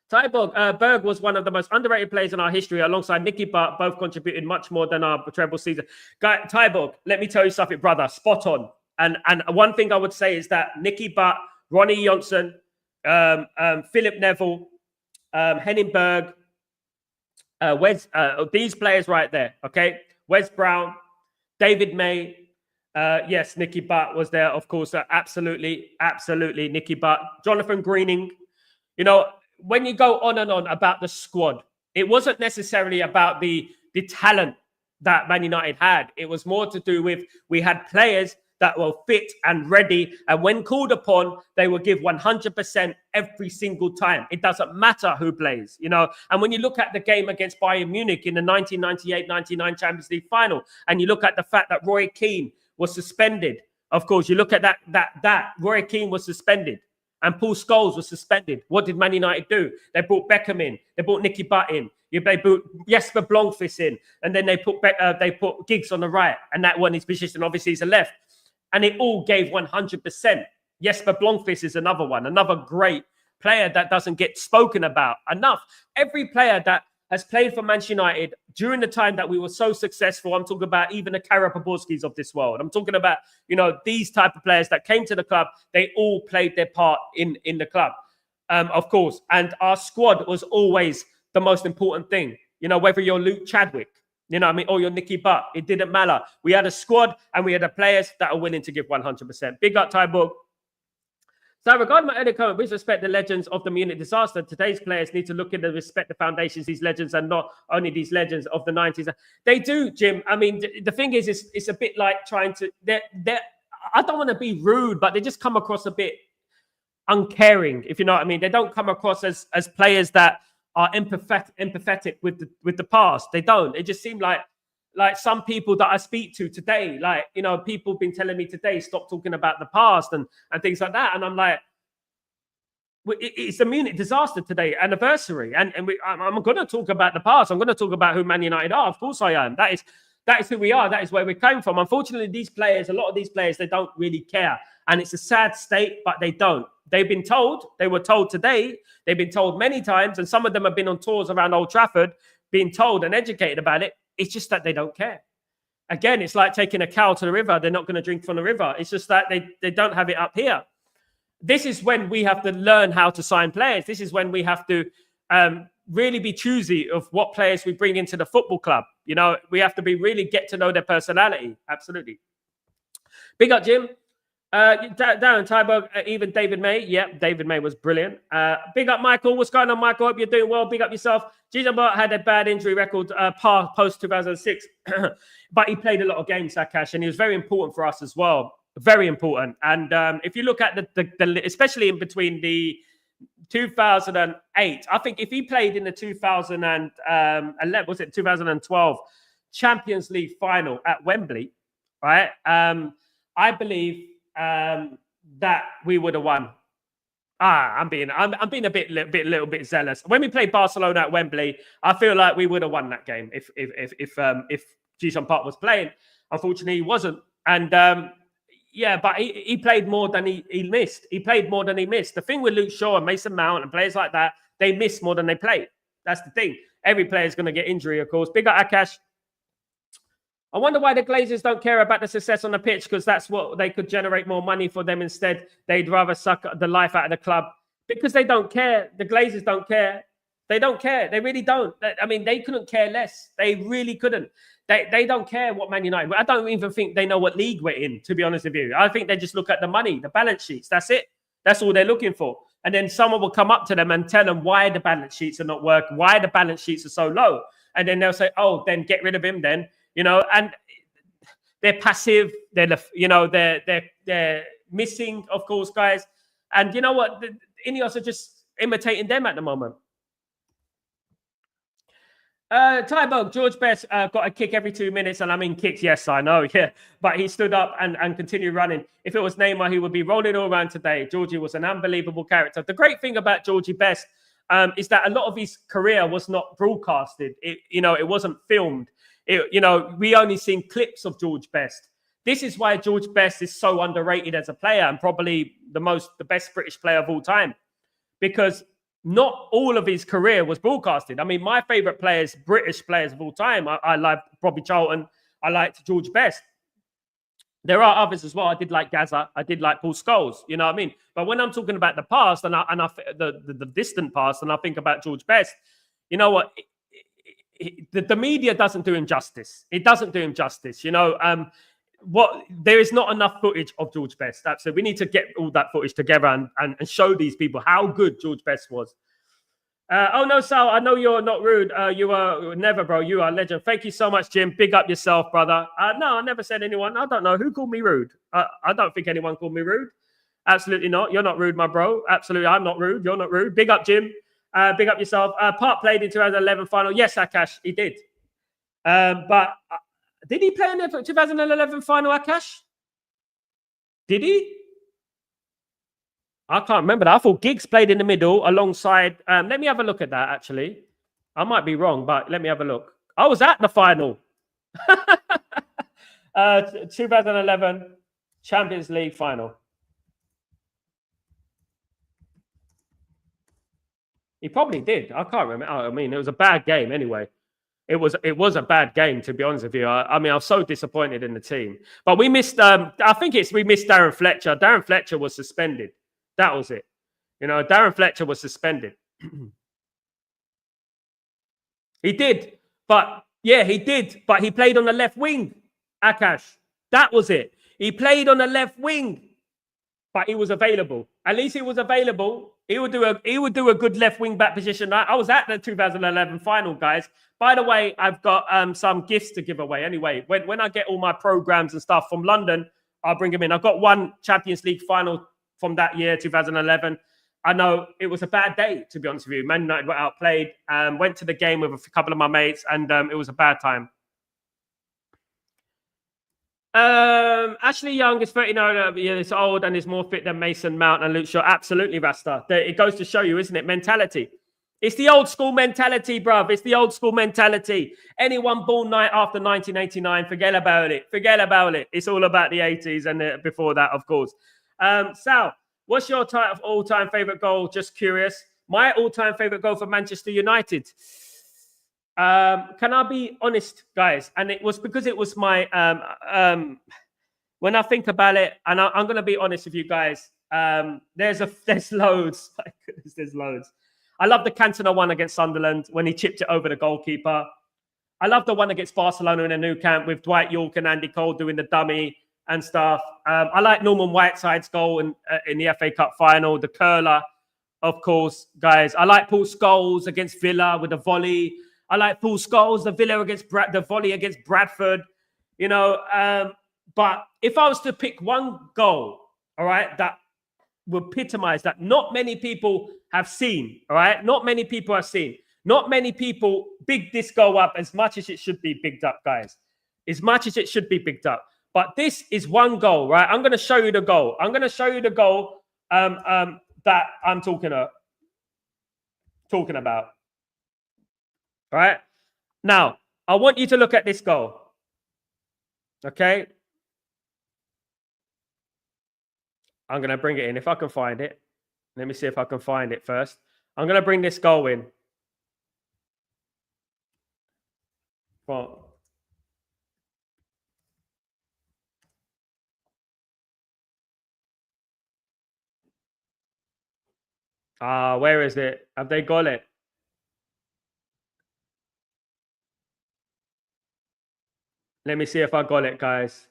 Berg was one of the most underrated players in our history, alongside Nicky Butt. Both contributed much more than our treble season. Tyborg, let me tell you something, brother. Spot on. And one thing I would say is that Nicky Butt, Ronnie Johnson, Philip Neville, Henning Berg, these players right there, okay? Wes Brown, David May. Yes, Nicky Butt was there, of course. Absolutely Nicky Butt. Jonathan Greening, when you go on and on about the squad, it wasn't necessarily about the talent that Man United had. It was more to do with we had players that were fit and ready. And when called upon, they will give 100% every single time. It doesn't matter who plays, And when you look at the game against Bayern Munich in the 1998-99 Champions League final, and you look at the fact that Roy Keane was suspended, of course, you look at that Roy Keane was suspended. And Paul Scholes was suspended. What did Man United do? They brought Beckham in. They brought Nicky Butt in. They brought Jesper Blomqvist in. And then they put Giggs on the right. And that one, his position, obviously, is a left. And it all gave 100%. Jesper Blomqvist is another one. Another great player that doesn't get spoken about enough. Every player that has played for Manchester United during the time that we were so successful. I'm talking about even the Kara Poborskis of this world. I'm talking about, these type of players that came to the club. They all played their part in the club, of course. And our squad was always the most important thing. Whether you're Luke Chadwick, or you're Nicky Butt, it didn't matter. We had a squad and we had the players that are willing to give 100%. Big up, Tyborg. So regarding my earlier comment, with respect to the legends of the Munich disaster, today's players need to look in and respect the foundations, these legends, and not only these legends of the 90s. They do, Jim. The thing is, it's a bit like trying to, I don't want to be rude, but they just come across a bit uncaring, if you know what I mean. They don't come across as players that are empathetic with the past. They don't. It just seem like some people that I speak to today, people have been telling me today, stop talking about the past and things like that. And I'm like, it's a Munich disaster today, anniversary. And I'm going to talk about the past. I'm going to talk about who Man United are. Of course I am. That is who we are. That is where we came from. Unfortunately, a lot of these players, they don't really care. And it's a sad state, but they don't. They were told today, they've been told many times, and some of them have been on tours around Old Trafford, being told and educated about it. It's just that they don't care. Again, it's like taking a cow to the river. They're not going to drink from the river. It's just that they don't have it up here. This is when we have to learn how to sign players. This is when we have to really be choosy of what players we bring into the football club. We have to really get to know their personality. Absolutely. Big up, Jim. Darren Tyberg, even David May. Yeah, David May was brilliant. Big up, Michael. What's going on, Michael? Hope you're doing well. Big up yourself. Gizambot had a bad injury record post 2006, but he played a lot of games, Akash, and he was very important for us as well. Very important. And if you look at the especially in between the 2008, I think if he played in the 2011, was it 2012 Champions League final at Wembley, right? I believe that we would have won. I'm being a little bit zealous. When we played Barcelona at Wembley, I feel like we would have won that game if Ji-sung Park was playing. Unfortunately, he wasn't. And but he played more than he missed. He played more than he missed. The thing with Luke Shaw and Mason Mount and players like that, they miss more than they play. That's the thing. Every player is going to get injury, of course. Big up Akash. I wonder why the Glazers don't care about the success on the pitch, because that's what they could generate more money for them instead. They'd rather suck the life out of the club because they don't care. The Glazers don't care. They don't care. They really don't. I mean, they couldn't care less. They really couldn't. They don't care what Man United. I don't even think they know what league we're in, to be honest with you. I think they just look at the money, the balance sheets. That's it. That's all they're looking for. And then someone will come up to them and tell them why the balance sheets are not working, why the balance sheets are so low. And then they'll say, oh, then get rid of him then. You know, and they're passive. They're missing, of course, guys. And you know what? The INEOS are just imitating them at the moment. Tybo, George Best got a kick every 2 minutes, and I mean kicks. Yes, I know. Yeah, but he stood up and continued running. If it was Neymar, he would be rolling all around today. Georgie was an unbelievable character. The great thing about Georgie Best is that a lot of his career was not broadcasted. It wasn't filmed. We only seen clips of George Best. This is why George Best is so underrated as a player and probably the best British player of all time, because not all of his career was broadcasted. I mean, my favorite players, British players of all time, I like Bobby Charlton. I liked George Best. There are others as well. I did like Gaza. I did like Paul Scholes. You know what I mean? But when I'm talking about the past and the distant past, and I think about George Best, you know what? The media doesn't do him justice. It doesn't do him justice. There is not enough footage of George Best. So we need to get all that footage together and show these people how good George Best was. Oh no, Sal, I know you're not rude. You are never, bro. You are a legend. Thank you so much, Jim. Big up yourself, brother. No, I never said anyone. I don't know who called me rude. I don't think anyone called me rude. Absolutely not. You're not rude, my bro. Absolutely, I'm not rude. You're not rude. Big up, Jim. Big up yourself. Park played in 2011 final. Yes, Akash, he did. But did he play in the 2011 final, Akash? Did he? I can't remember that. I thought Giggs played in the middle alongside. Let me have a look at that, actually. I might be wrong, but let me have a look. I was at the final. 2011 Champions League final. He probably did. I can't remember. I mean, it was a bad game anyway. It was a bad game, to be honest with you. I mean, I was so disappointed in the team. But we missed, we missed Darren Fletcher. Darren Fletcher was suspended. That was it. Darren Fletcher was suspended. He did. But, yeah, he did. But he played on the left wing, Akash. That was it. He played on the left wing. But he was available. At least he was available. He would do a good left wing back position. I was at the 2011 final, guys. By the way, I've got some gifts to give away. Anyway, when I get all my programs and stuff from London, I'll bring them in. I've got one Champions League final from that year, 2011. I know it was a bad day, to be honest with you. Man United were outplayed. Went to the game with a couple of my mates, and it was a bad time. Ashley Young is 39 years old and is more fit than Mason Mount and Luke Shaw. Absolutely, Rasta. It goes to show you, isn't it? Mentality. It's the old school mentality, bruv. It's the old school mentality. Anyone born after 1989, forget about it. Forget about it. It's all about the 80s and before that, of course. Sal, what's your all-time favorite goal? Just curious. My all-time favorite goal for Manchester United. Can I be honest, guys? And it was because it was my when I think about it, and I'm going to be honest with you guys. There's loads. My goodness, there's loads. I love the Cantona one against Sunderland when he chipped it over the goalkeeper. I love the one against Barcelona in a new camp with Dwight York and Andy Cole doing the dummy and stuff. I like Norman Whiteside's goal in the FA Cup final, the curler, of course, guys. I like Paul Scholes against Villa with a volley. I like Paul Scholes, the volley against Bradford, But if I was to pick one goal, all right, that would epitomize that not many people have seen, all right? Not many people have seen. Not many people big this goal up as much as it should be bigged up, guys. As much as it should be bigged up. But this is one goal, right? I'm going to show you the goal. I'm going to show you the goal that I'm talking about. All right. Now, I want you to look at this goal. Okay. I'm going to bring it in if I can find it. Let me see if I can find it first. I'm going to bring this goal in. Well, where is it? Have they got it? Let me see if I got it, guys.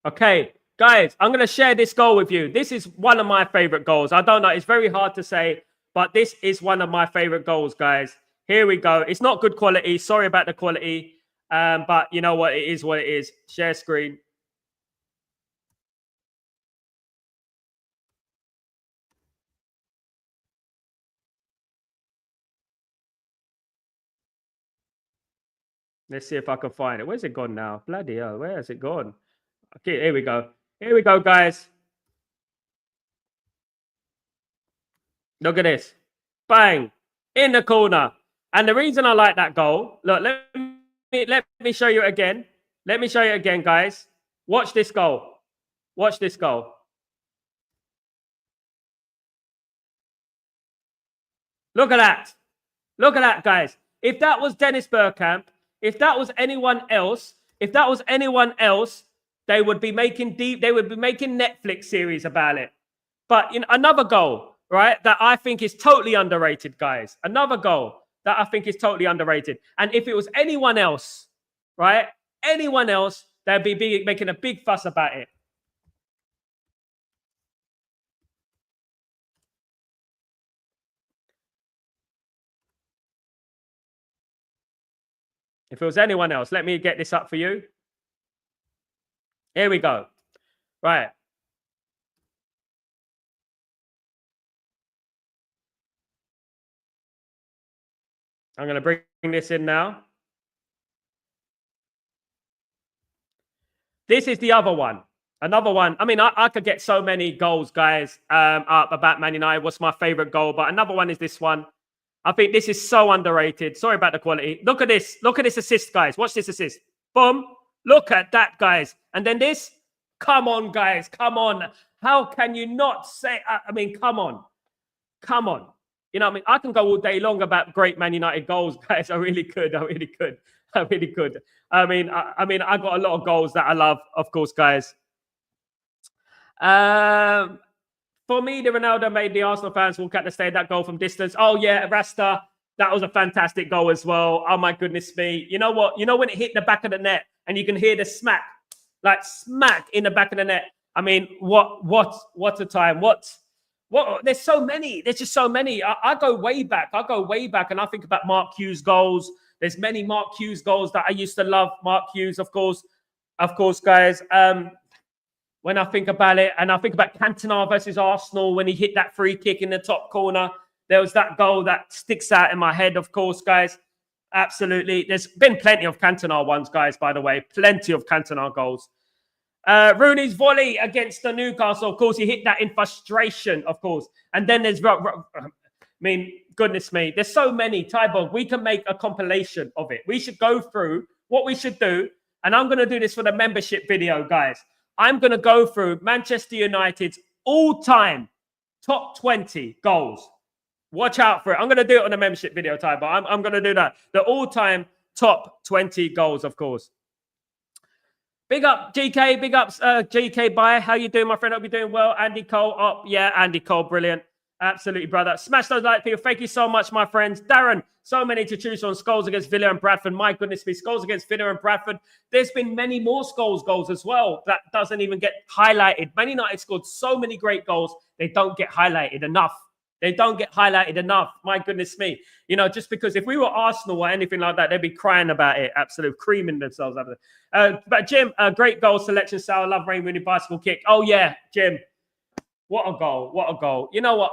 Okay, guys, I'm going to share this goal with you. This is one of my favorite goals. I don't know. It's very hard to say, but this is one of my favorite goals, guys. Here we go. It's not good quality. Sorry about the quality. But you know what? It is what it is. Share screen. Let's see if I can find it. Where's it gone now? Bloody hell. Where has it gone? Okay, here we go. Here we go, guys. Look at this. Bang. In the corner. And the reason I like that goal, look, let me show you again. Let me show you again, guys. Watch this goal. Watch this goal. Look at that. Look at that, guys. If that was Dennis Bergkamp, if that was anyone else, they would be making Netflix series about it. But another goal, right, that I think is totally underrated, guys. Another goal that I think is totally underrated. And if it was anyone else, right, anyone else, they'd be making a big fuss about it. If it was anyone else, let me get this up for you. Here we go. Right. I'm going to bring this in now. This is the other one. Another one. I mean, I could get so many goals, guys, up about Man United. What's my favorite goal? But another one is this one. I think this is so underrated. Sorry about the quality. Look at this. Look at this assist, guys. Watch this assist. Boom. Look at that, guys. And then this. Come on, guys. Come on. How can you not say... I mean, come on. Come on. You know what I mean? I can go all day long about great Man United goals, guys. I really could. I really could. I really could. I mean, I got a lot of goals that I love, of course, guys. For me, the Ronaldo made the Arsenal fans walk out the stadium. That goal from distance. Oh, yeah, Rasta. That was a fantastic goal as well. Oh, my goodness me. You know what? You know when it hit the back of the net and you can hear the smack, like smack in the back of the net. I mean, what a time. What? There's so many. There's just so many. I go way back. And I think about Mark Hughes goals. There's many Mark Hughes goals that I used to love. Mark Hughes, of course, guys. When I think about it, and I think about Cantona versus Arsenal when he hit that free kick in the top corner, there was that goal that sticks out in my head, of course, guys. Absolutely. There's been plenty of Cantona ones, guys, by the way. Plenty of Cantona goals. Rooney's volley against the Newcastle, of course, he hit that in frustration, of course. And then there's, I mean, goodness me, there's so many. Tybog, we can make a compilation of it. We should go through what we should do. And I'm going to do this for the membership video, guys. I'm going to go through Manchester United's all-time top 20 goals. Watch out for it. I'm going to do it on a membership video, Tybog. I'm going to do that. The all-time top 20 goals, of course. Big up, GK. Big ups, GK. Bye. How you doing, my friend? Hope you're doing well. Andy Cole. Oh, yeah, Andy Cole. Brilliant. Absolutely, brother. Smash those like people. Thank you so much, my friends. Darren, so many to choose from. Skulls against Villa and Bradford. My goodness me. Skulls against Villa and Bradford. There's been many more Skulls goals as well. That doesn't even get highlighted. Man United scored so many great goals. They don't get highlighted enough. They don't get highlighted enough. My goodness me. You know, just because if we were Arsenal or anything like that, they'd be crying about it. Absolutely creaming themselves out of it. But Jim, great goal selection, Sal. Love Rain Rooney bicycle kick. Oh, yeah, Jim. What a goal. What a goal. You know what?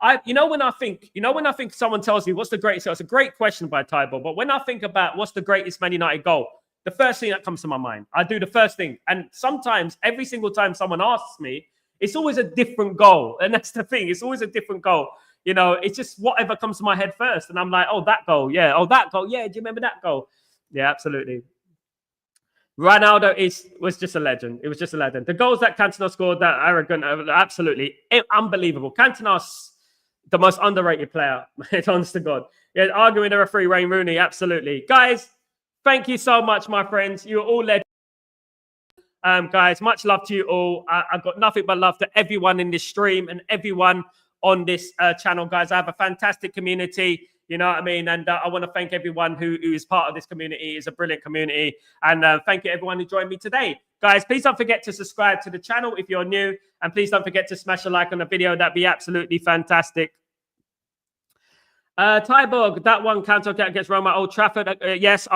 When I think someone tells me what's the greatest goal, it's a great question by Tybal, but when I think about what's the greatest Man United goal, the first thing that comes to my mind, I do the first thing. And sometimes, every single time someone asks me, it's always a different goal. And that's the thing. It's always a different goal. You know, it's just whatever comes to my head first. And I'm like, oh, that goal. Yeah. Oh, that goal. Yeah. Do you remember that goal? Yeah, absolutely. Ronaldo was just a legend. It was just a legend. The goals that Cantona scored, that arrogant, absolutely unbelievable. Cantona the most underrated player. It's honest to God. Yeah, arguing the referee Wayne Rooney, absolutely. Guys, thank you so much, my friends. You're all legends. Guys, much love to you all. I've got nothing but love to everyone in this stream and everyone on this channel, guys. I have a fantastic community. You know what I mean? And I want to thank everyone who is part of this community. It's a brilliant community. And thank you, everyone who joined me today. Guys, please don't forget to subscribe to the channel if you're new. And please don't forget to smash a like on the video. That'd be absolutely fantastic. Tyborg, that one counter against Roma Old Trafford. Yes,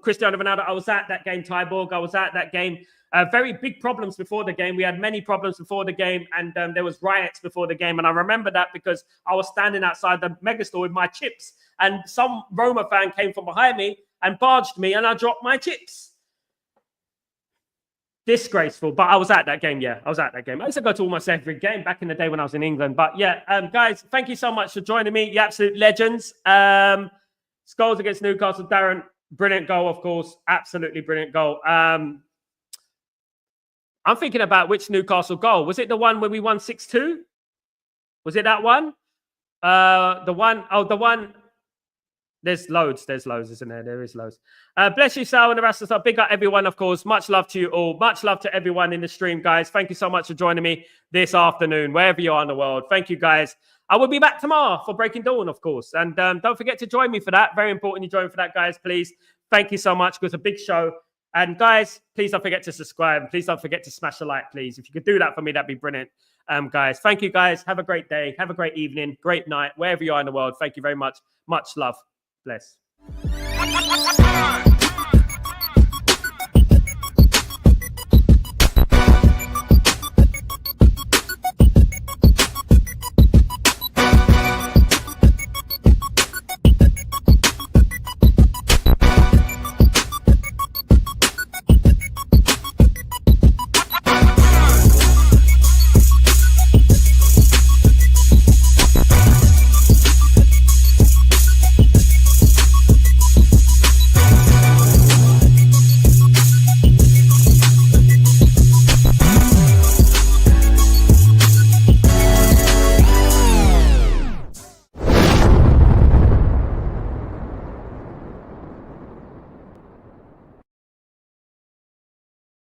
Cristiano Ronaldo. I was at that game, Tyborg. I was at that game. Very big problems before the game. We had many problems before the game, and there was riots before the game. And I remember that because I was standing outside the megastore with my chips, and some Roma fan came from behind me and barged me, and I dropped my chips. Disgraceful. But I was at that game. Yeah, I was at that game. I used to go to almost every game back in the day when I was in England. But yeah, guys, thank you so much for joining me. You absolute legends. Goals against Newcastle, Darren. Brilliant goal, of course. Absolutely brilliant goal. I'm thinking about which Newcastle goal. Was it the one when we won 6-2? Was it that one? The one. There's loads, isn't there? There is loads. Bless you, Sal, and the rest of us. Big up everyone, of course. Much love to you all. Much love to everyone in the stream, guys. Thank you so much for joining me this afternoon, wherever you are in the world. Thank you, guys. I will be back tomorrow for Breaking Dawn, of course. And don't forget to join me for that. Very important you join for that, guys, please. Thank you so much. It was a big show. And guys, please don't forget to subscribe. Please don't forget to smash a like, please. If you could do that for me, that'd be brilliant. Guys, thank you, guys. Have a great day. Have a great evening. Great night. Wherever you are in the world. Thank you very much. Much love. Bless.